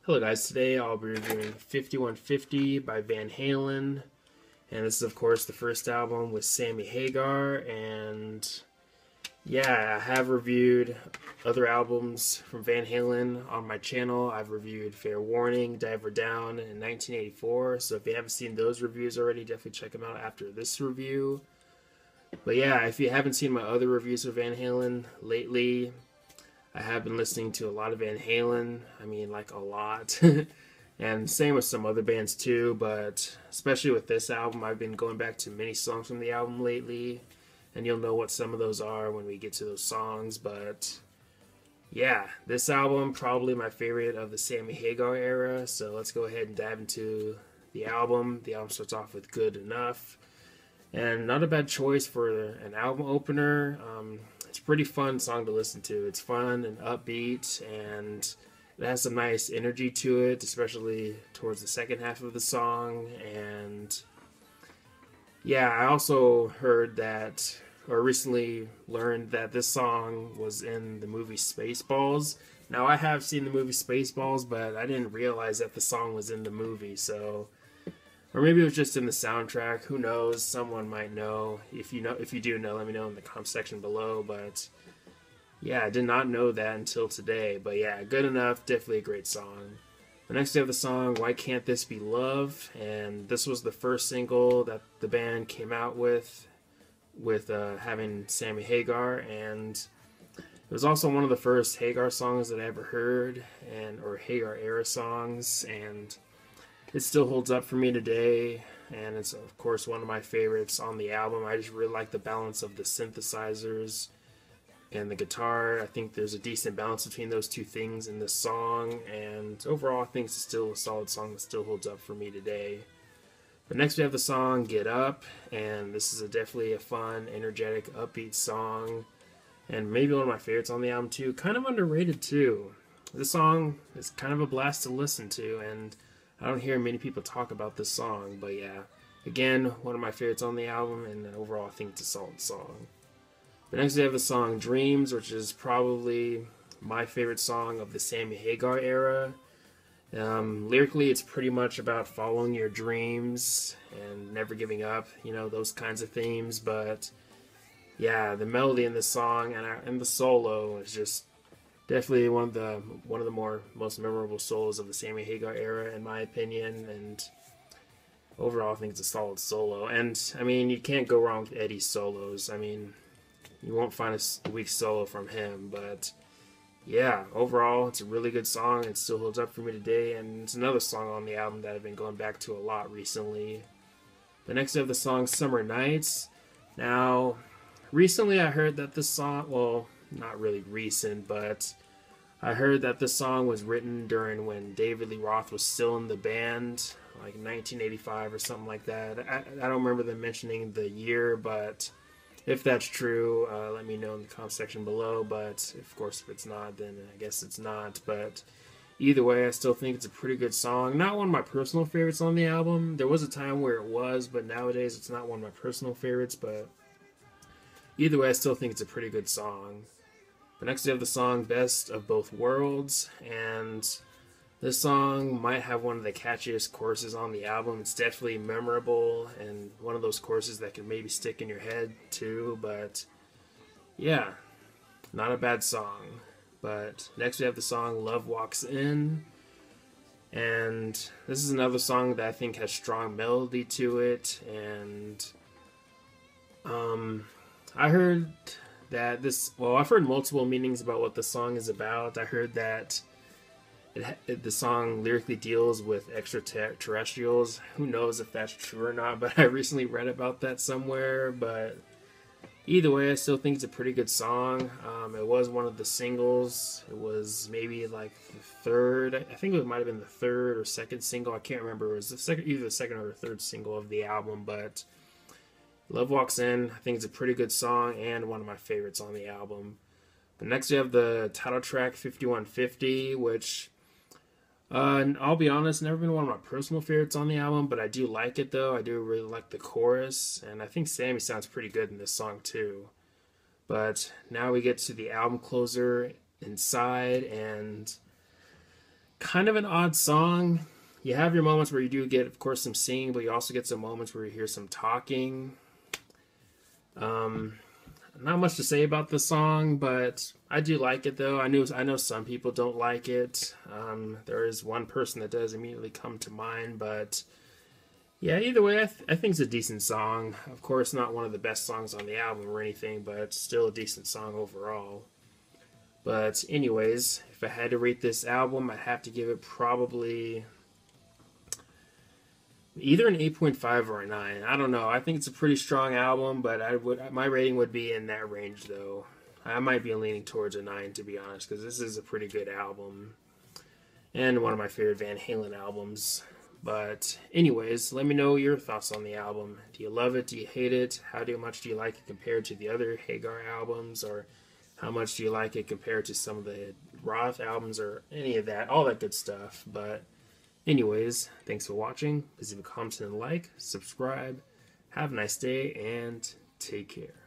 Hello guys, today I'll be reviewing 5150 by Van Halen, and this is of course the first album with Sammy Hagar, and yeah, I have reviewed other albums from Van Halen on my channel. I've reviewed Fair Warning, Diver Down in 1984, so if you haven't seen those reviews already, definitely check them out after this review. But yeah, if you haven't seen my other reviews of Van Halen lately, I have been listening to a lot of Van Halen. I mean, like a lot. And same with some other bands too, but especially with this album, I've been going back to many songs from the album lately. And you'll know what some of those are when we get to those songs. But yeah, this album, probably my favorite of the Sammy Hagar era. So let's go ahead and dive into the album. The album starts off with Good Enough. And not a bad choice for an album opener. It's a pretty fun song to listen to. It's fun and upbeat, and it has some nice energy to it, especially towards the second half of the song. And yeah, I also heard that, or recently learned that this song was in the movie Spaceballs. Now, I have seen the movie Spaceballs, but I didn't realize that the song was in the movie, so... Or maybe it was just in the soundtrack. Who knows? Someone might know. If you do know, let me know in the comment section below. But yeah, I did not know that until today. But yeah, Good Enough, definitely a great song. The next we have the song Why Can't This Be Love? And this was the first single that the band came out with having Sammy Hagar, and it was also one of the first Hagar songs that I ever heard, or Hagar era songs, and it still holds up for me today, and it's of course one of my favorites on the album. I just really like the balance of the synthesizers and the guitar. I think there's a decent balance between those two things in this song, and overall I think it's still a solid song that still holds up for me today. But next we have the song Get Up, and this is definitely a fun, energetic, upbeat song, and maybe one of my favorites on the album too. Kind of underrated too. This song is kind of a blast to listen to, and I don't hear many people talk about this song, but yeah, again, one of my favorites on the album, and overall I think it's a solid song. But next we have the song Dreams, which is probably my favorite song of the Sammy Hagar era. Lyrically, it's pretty much about following your dreams and never giving up, those kinds of themes, but yeah, the melody in this song and the solo is just definitely one of the most memorable solos of the Sammy Hagar era, in my opinion, and overall I think it's a solid solo. And I mean, you can't go wrong with Eddie's solos. I mean, you won't find a weak solo from him, but yeah, overall it's a really good song. It still holds up for me today, and it's another song on the album that I've been going back to a lot recently. But next we have the song Summer Nights. Now, recently I heard that this song, well, not really recent, but I heard that this song was written during when David Lee Roth was still in the band, like 1985 or something like that. I don't remember them mentioning the year, but if that's true, let me know in the comment section below. But of course, if it's not, then I guess it's not. But either way, I still think it's a pretty good song. Not one of my personal favorites on the album. There was a time where it was, but nowadays it's not one of my personal favorites. But either way, I still think it's a pretty good song. But next we have the song Best of Both Worlds, and this song might have one of the catchiest choruses on the album. It's definitely memorable, and one of those choruses that can maybe stick in your head too, but yeah, not a bad song. But next we have the song Love Walks In, and this is another song that I think has strong melody to it, and I heard that I've heard multiple meanings about what the song is about. I heard that the song lyrically deals with extraterrestrials. Who knows if that's true or not, but I recently read about that somewhere. But either way, I still think it's a pretty good song. It was one of the singles. It was maybe like the third, I think it might have been the third or second single. I can't remember. It was either the second or the third single of the album, but Love Walks In, I think it's a pretty good song and one of my favorites on the album. But next we have the title track 5150, which I'll be honest, never been one of my personal favorites on the album, but I do like it though. I do really like the chorus, and I think Sammy sounds pretty good in this song too. But now we get to the album closer, Inside, and kind of an odd song. You have your moments where you do get, of course, some singing, but you also get some moments where you hear some talking. Not much to say about the song, but I do like it though. I know some people don't like it. There is one person that does immediately come to mind, but yeah, either way, I think it's a decent song. Of course, not one of the best songs on the album or anything, but it's still a decent song overall. But anyways, if I had to rate this album, I'd have to give it probably either an 8.5 or a 9. I don't know. I think it's a pretty strong album, but my rating would be in that range though. I might be leaning towards a 9 to be honest, because this is a pretty good album and one of my favorite Van Halen albums. But anyways, let me know your thoughts on the album. Do you love it? Do you hate it? How much do you like it compared to the other Hagar albums, or how much do you like it compared to some of the Roth albums, or any of that, all that good stuff. But anyways, thanks for watching. Please leave a comment and like, subscribe. Have a nice day, and take care.